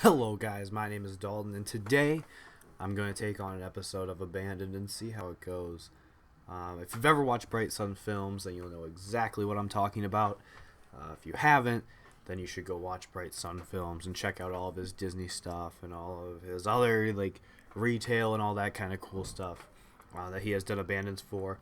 Hello guys, my name is Dalton, and today I'm going to take on an episode of Abandoned and see how it goes. If you've ever watched Bright Sun films, then you'll know exactly what I'm talking about. If you haven't, then you should go watch Bright Sun films and check out all of his Disney stuff and all of his other retail and all that kind of cool stuff that he has done Abandons for.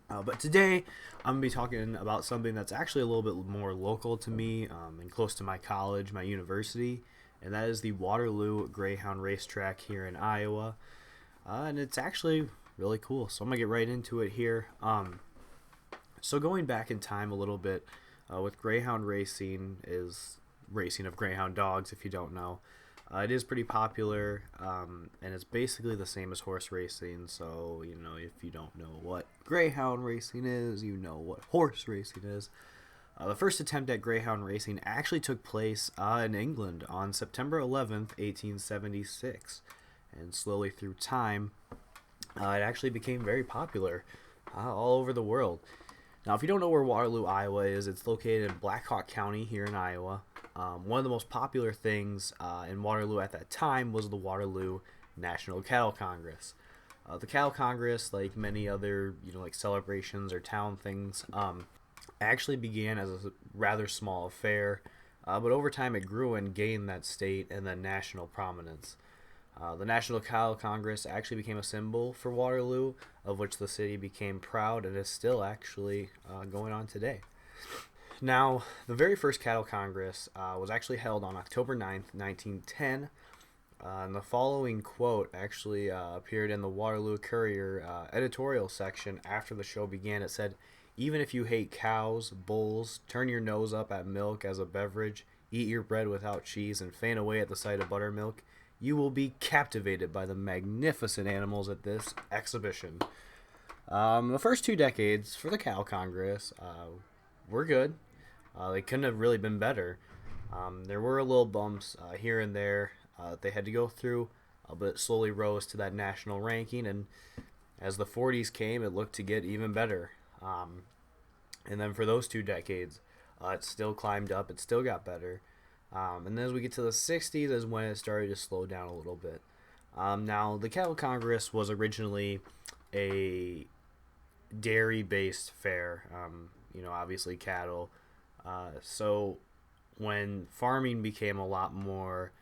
But today, I'm going to be talking about something that's actually a little bit more local to me and close to my college, my university, and that is the Waterloo Greyhound racetrack here in Iowa. And it's actually really cool, so I'm going to get right into it here. So going back in time a little bit, with Greyhound racing is racing of Greyhound dogs, if you don't know. It is pretty popular, and it's basically the same as horse racing. So, if you don't know what Greyhound racing is, you know what horse racing is. The first attempt at Greyhound racing actually took place in England on September 11th, 1876. And slowly through time, it actually became very popular all over the world. Now, if you don't know where Waterloo, Iowa is, it's located in Black Hawk County here in Iowa. One of the most popular things in Waterloo at that time was the Waterloo National Cattle Congress. The Cattle Congress, like many other celebrations or town things, actually began as a rather small affair, but over time it grew and gained that state and then national prominence. The National Cattle Congress actually became a symbol for Waterloo, of which the city became proud and is still actually going on today. Now, the very first Cattle Congress was actually held on October 9th, 1910, and the following quote actually appeared in the Waterloo Courier editorial section after the show began. It said, "Even if you hate cows, bulls, turn your nose up at milk as a beverage, eat your bread without cheese, and faint away at the sight of buttermilk, you will be captivated by the magnificent animals at this exhibition." The first 2 decades for the Cattle Congress were good. They couldn't have really been better. There were little bumps here and there that they had to go through, but it slowly rose to that national ranking, and as the 40s came, it looked to get even better. And then for those 2 decades, it still climbed up, it still got better. And then as we get to the 60s is when it started to slow down a little bit. Now, the Cattle Congress was originally a dairy-based fair, obviously cattle. So when farming became a lot more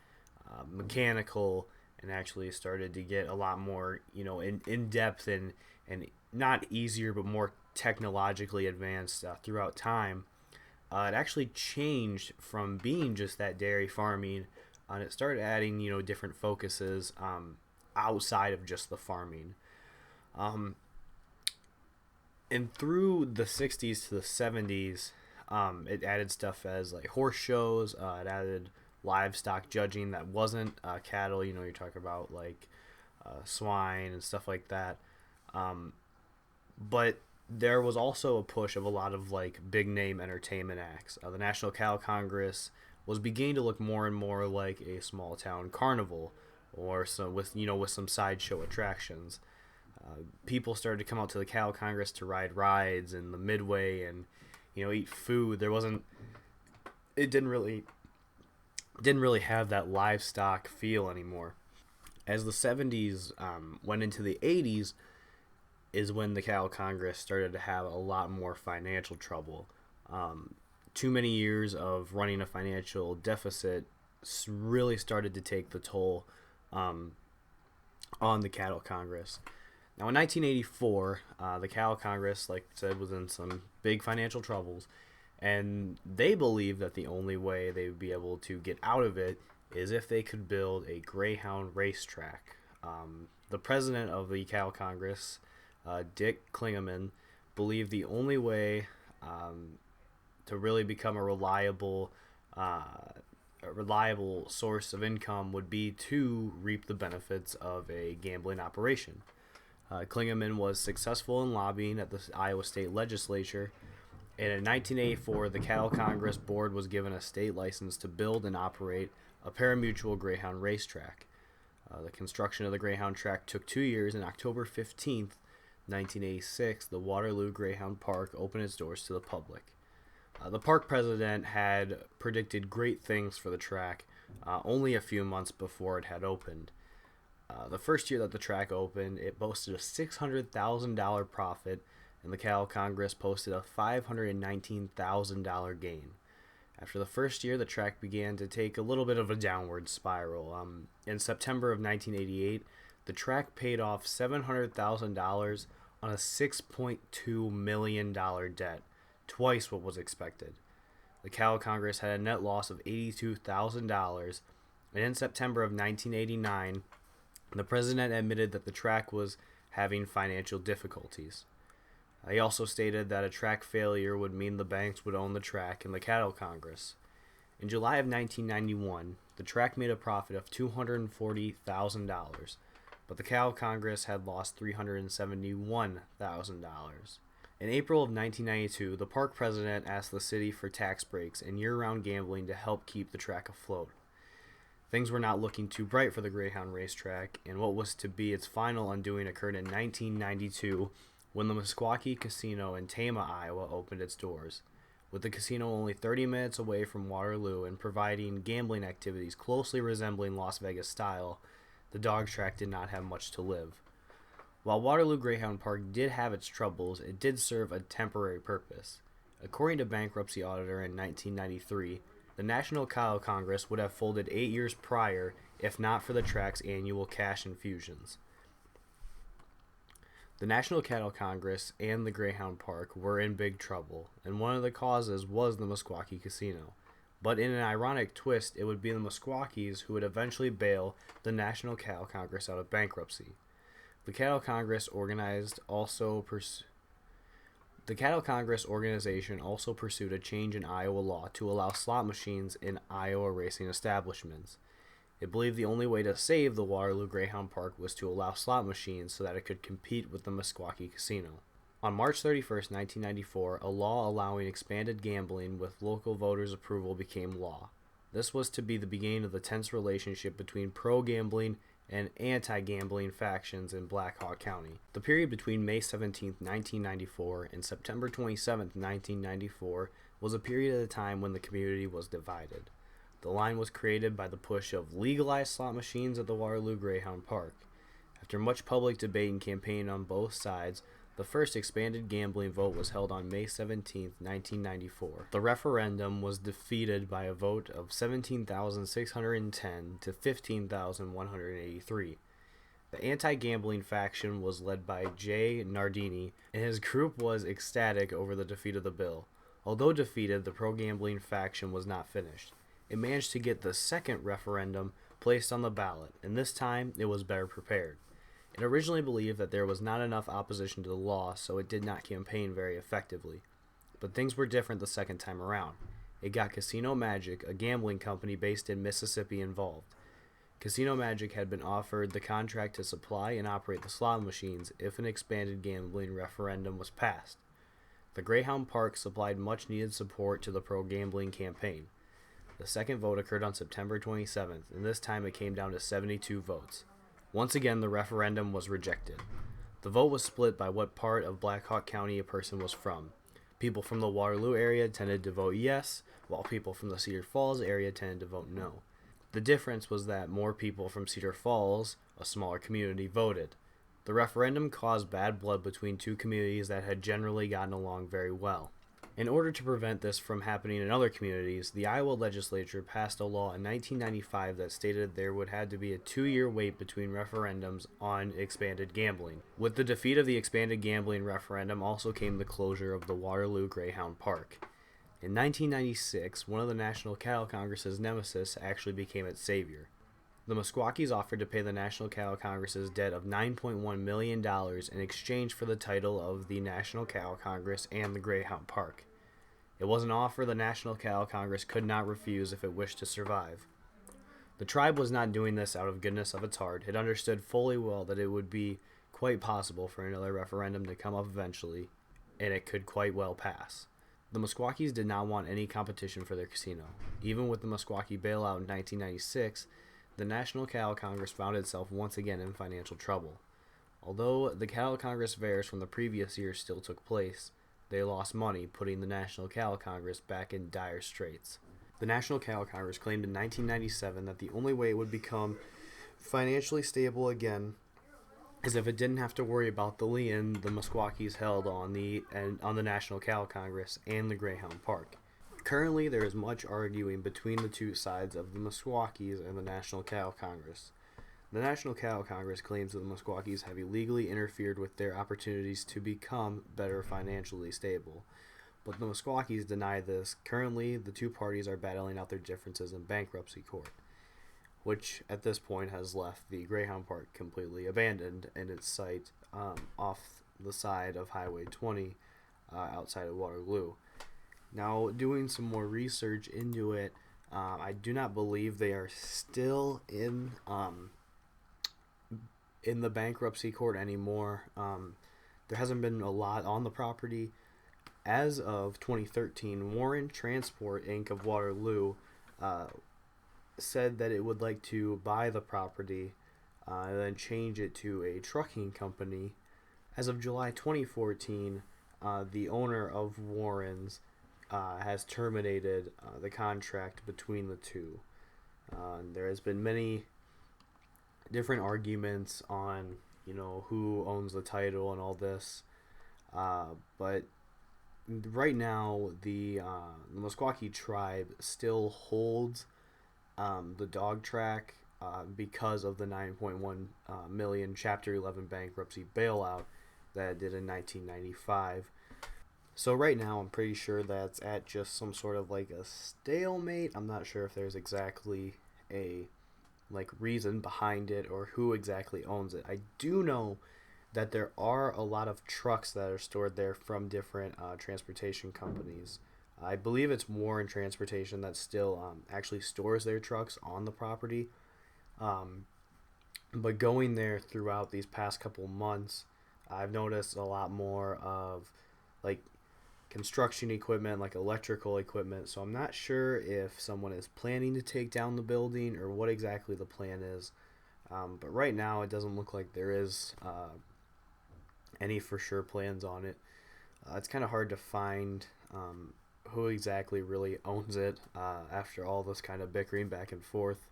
mechanical and actually started to get a lot more, in depth and not easier but more technologically advanced throughout time, it actually changed from being just that dairy farming, and it started adding different focuses outside of just the farming. And through the 60s to the 70s, it added stuff as like horse shows. It added livestock judging that wasn't cattle. You're talking about swine and stuff like that. But there was also a push of a lot of big name entertainment acts. The National Cattle Congress was beginning to look more and more like a small town carnival, or some with some sideshow attractions. People started to come out to the Cattle Congress to ride rides in the midway and eat food. It didn't really have that livestock feel anymore. As the 70s went into the 80s is when the Cattle Congress started to have a lot more financial trouble. Too many years of running a financial deficit really started to take the toll on the Cattle Congress. Now, in 1984, the Cattle Congress, like I said, was in some big financial troubles, and they believed that the only way they would be able to get out of it is if they could build a Greyhound racetrack. The president of the Cattle Congress, Dick Klingeman, believed the only way to really become a reliable source of income would be to reap the benefits of a gambling operation. Klingeman was successful in lobbying at the Iowa State Legislature, and in 1984, the Cattle Congress Board was given a state license to build and operate a pari-mutuel Greyhound racetrack. The construction of the Greyhound track took 2 years, and October 15th, 1986, the Waterloo Greyhound Park opened its doors to the public. The park president had predicted great things for the track, only a few months before it had opened. The first year that the track opened, it boasted a $600,000 profit, and the Kaale Congress posted a $519,000 gain. After the first year, the track began to take a little bit of a downward spiral. In September of 1988, the track paid off $700,000 on a $6.2 million debt, twice what was expected. The Kaale Congress had a net loss of $82,000, and in September of 1989, the president admitted that the track was having financial difficulties. He also stated that a track failure would mean the banks would own the track and the Kaale Congress. In July of 1991, the track made a profit of $240,000, but the Kaale Congress had lost $371,000. In April of 1992, the park president asked the city for tax breaks and year-round gambling to help keep the track afloat. Things were not looking too bright for the Greyhound racetrack, and what was to be its final undoing occurred in 1992 when the Meskwaki Casino in Tama, Iowa opened its doors. With the casino only 30 minutes away from Waterloo and providing gambling activities closely resembling Las Vegas style, the dog track did not have much to live. While Waterloo Greyhound Park did have its troubles, it did serve a temporary purpose. According to bankruptcy auditor in 1993, the National Kaale Congress would have folded 8 years prior if not for the track's annual cash infusions. The National Cattle Congress and the Greyhound Park were in big trouble, and one of the causes was the Meskwaki Casino. But in an ironic twist, it would be the Meskwakis who would eventually bail the National Cattle Congress out of bankruptcy. The Cattle Congress The Cattle Congress organization also pursued a change in Iowa law to allow slot machines in Iowa racing establishments. It believed the only way to save the Waterloo Greyhound Park was to allow slot machines so that it could compete with the Meskwaki Casino. On March 31, 1994, a law allowing expanded gambling with local voters' approval became law. This was to be the beginning of the tense relationship between pro-gambling and anti-gambling factions in Black Hawk County. The period between May 17, 1994 and September 27, 1994 was a period of time when the community was divided. The line was created by the push of legalized slot machines at the Waterloo Greyhound Park. After much public debate and campaign on both sides, the first expanded gambling vote was held on May 17, 1994. The referendum was defeated by a vote of 17,610 to 15,183. The anti-gambling faction was led by Jay Nardini, and his group was ecstatic over the defeat of the bill. Although defeated, the pro-gambling faction was not finished. It managed to get the second referendum placed on the ballot, and this time it was better prepared. It originally believed that there was not enough opposition to the law, so it did not campaign very effectively. But things were different the second time around. It got Casino Magic, a gambling company based in Mississippi, involved. Casino Magic had been offered the contract to supply and operate the slot machines if an expanded gambling referendum was passed. The Greyhound Park supplied much needed support to the pro-gambling campaign. The second vote occurred on September 27th, and this time it came down to 72 votes. Once again, the referendum was rejected. The vote was split by what part of Black Hawk County a person was from. People from the Waterloo area tended to vote yes, while people from the Cedar Falls area tended to vote no. The difference was that more people from Cedar Falls, a smaller community, voted. The referendum caused bad blood between two communities that had generally gotten along very well. In order to prevent this from happening in other communities, the Iowa legislature passed a law in 1995 that stated there would have to be a 2-year wait between referendums on expanded gambling. With the defeat of the expanded gambling referendum also came the closure of the Waterloo Greyhound Park. In 1996, one of the National Cattle Congress's nemesis actually became its savior. The Meskwakis offered to pay the National Cattle Congress's debt of $9.1 million in exchange for the title of the National Cattle Congress and the Greyhound Park. It was an offer the National Cattle Congress could not refuse if it wished to survive. The tribe was not doing this out of goodness of its heart. It understood fully well that it would be quite possible for another referendum to come up eventually, and it could quite well pass. The Meskwakis did not want any competition for their casino. Even with the Meskwaki bailout in 1996, the National Cattle Congress found itself once again in financial trouble. Although the Cattle Congress fairs from the previous year still took place, they lost money, putting the National Cattle Congress back in dire straits. The National Cattle Congress claimed in 1997 that the only way it would become financially stable again is if it didn't have to worry about the lien the Meskwakis held on the National Cattle Congress and the Greyhound Park. Currently, there is much arguing between the two sides of the Meskwakis and the National Cattle Congress. The National Cattle Congress claims that the Meskwakis have illegally interfered with their opportunities to become better financially stable, but the Meskwakis deny this. Currently, the two parties are battling out their differences in bankruptcy court, which at this point has left the Greyhound Park completely abandoned in its site off the side of Highway 20 outside of Waterloo. Now, doing some more research into it, I do not believe they are still in the bankruptcy court anymore. There hasn't been a lot on the property. As of 2013, Warren Transport Inc. of Waterloo said that it would like to buy the property and then change it to a trucking company. As of July 2014, the owner of Warren's has terminated the contract between the two. There has been many different arguments on, who owns the title and all this, but right now the Meskwaki tribe still holds the dog track because of the 9.1 million Chapter 11 bankruptcy bailout that it did in 1995. So right now I'm pretty sure that's at just some sort of like a stalemate. I'm not sure if there's exactly a reason behind it or who exactly owns it. I do know that there are a lot of trucks that are stored there from different transportation companies. I believe it's Warren Transportation that still actually stores their trucks on the property. But going there throughout these past couple months, I've noticed a lot more of construction equipment, like electrical equipment. So I'm not sure if someone is planning to take down the building or what exactly the plan is. But right now it doesn't look like there is any for sure plans on it. It's kind of hard to find who exactly really owns it after all this kind of bickering back and forth.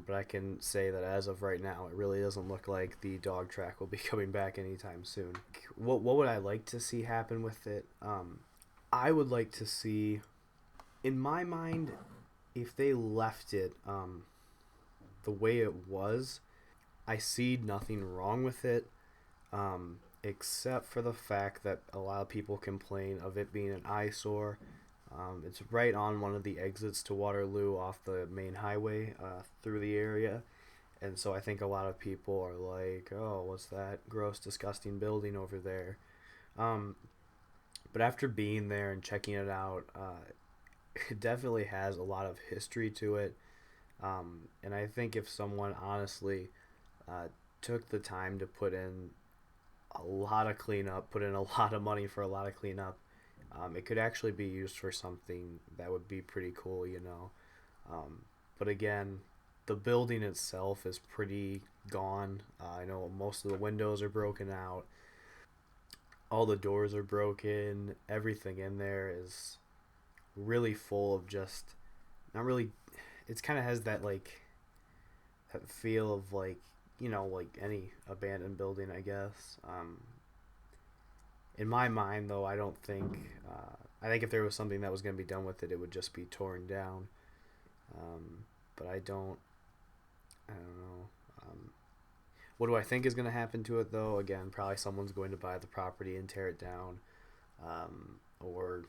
But I can say that as of right now, it really doesn't look like the dog track will be coming back anytime soon. What would I like to see happen with it? I would like to see, in my mind, if they left it the way it was, I see nothing wrong with it, except for the fact that a lot of people complain of it being an eyesore. It's right on one of the exits to Waterloo off the main highway through the area. And so I think a lot of people are like, oh, what's that gross, disgusting building over there? But after being there and checking it out, it definitely has a lot of history to it. And I think if someone honestly took the time to put in a lot of cleanup, put in a lot of money for a lot of cleanup, it could actually be used for something that would be pretty cool, But again, the building itself is pretty gone. I know most of the windows are broken out. All the doors are broken. Everything in there is really full of just not really. It kind of has that that feel of like any abandoned building, I guess. In my mind, though, I don't think. I think if there was something that was going to be done with it, it would just be torn down. But I don't know. What do I think is going to happen to it, though? Again, probably someone's going to buy the property and tear it down, or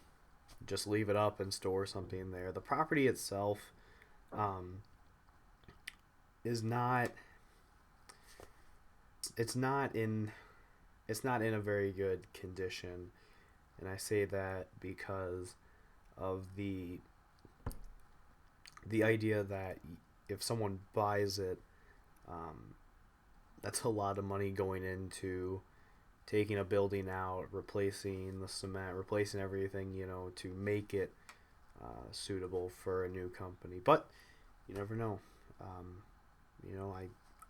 just leave it up and store something there. The property itself is not. It's not in a very good condition, and I say that because of the idea that if someone buys it, that's a lot of money going into taking a building out, replacing the cement, replacing everything, to make it suitable for a new company. But you never know.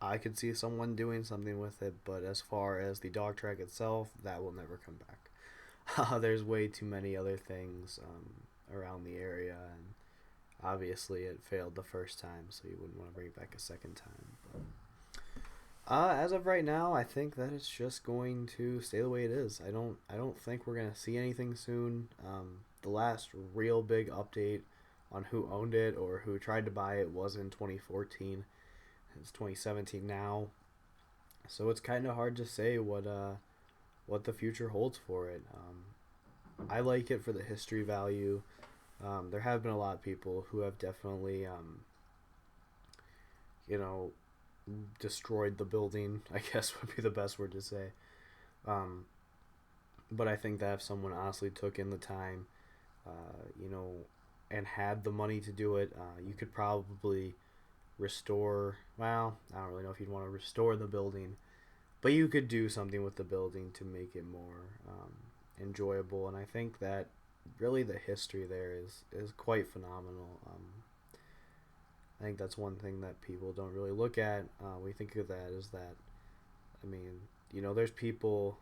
I could see someone doing something with it, but as far as the dog track itself, that will never come back. There's way too many other things around the area, and obviously it failed the first time, so you wouldn't want to bring it back a second time. But, as of right now, I think that it's just going to stay the way it is. I don't think we're gonna see anything soon. The last real big update on who owned it or who tried to buy it was in 2014. It's 2017 now, so it's kind of hard to say what the future holds for it. I like it for the history value. There have been a lot of people who have definitely, destroyed the building, I guess would be the best word to say. But I think that if someone honestly took in the time, and had the money to do it, you could probably restore, well, I don't really know if you'd want to restore the building, but you could do something with the building to make it more enjoyable. And I think that really the history there is quite phenomenal. I think that's one thing that people don't really look at. We think of that as that, there's people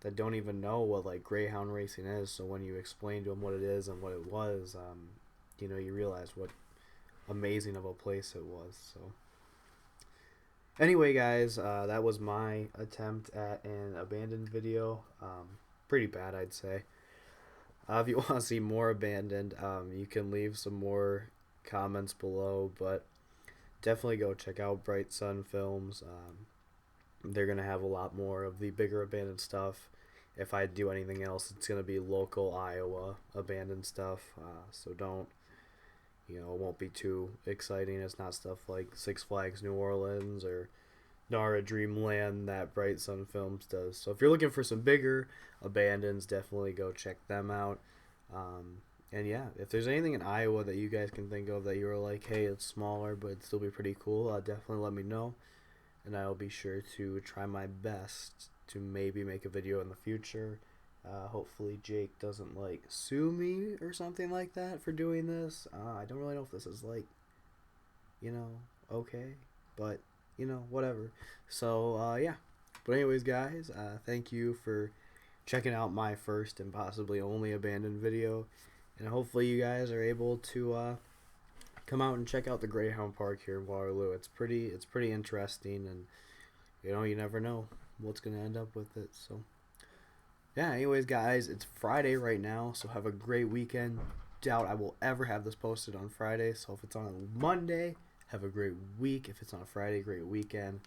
that don't even know what like Greyhound racing is. So when you explain to them what it is and what it was, you realize what amazing of a place it was. So anyway, guys, that was my attempt at an abandoned video. Pretty bad, I'd say. If you want to see more abandoned, you can leave some more comments below, but definitely go check out Bright Sun Films. They're going to have a lot more of the bigger abandoned stuff. If I do anything else, it's going to be local Iowa abandoned stuff, so don't, it won't be too exciting. It's not stuff like Six Flags New Orleans or Nara Dreamland that Bright Sun Films does. So if you're looking for some bigger abandons, definitely go check them out. And yeah, if there's anything in Iowa that you guys can think of that you're like, hey, it's smaller but it'd still be pretty cool, definitely let me know, and I'll be sure to try my best to maybe make a video in the future. Hopefully Jake doesn't like sue me or something like that for doing this. I don't really know if this is like, okay, but whatever. So yeah, but anyways, guys, thank you for checking out my first and possibly only abandoned video, and hopefully you guys are able to come out and check out the Greyhound Park here in Waterloo. It's pretty interesting, and you never know what's gonna end up with it. So yeah, anyways, guys, it's Friday right now, so have a great weekend. Doubt I will ever have this posted on Friday, so if it's on a Monday, have a great week. If it's on a Friday, great weekend.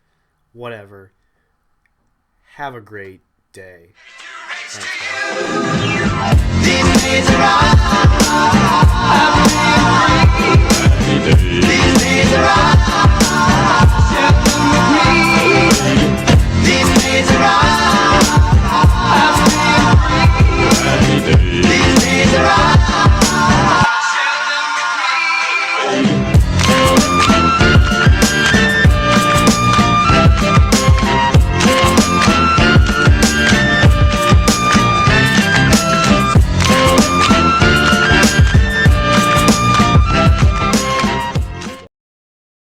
Whatever. Have a great day. Thanks, guys.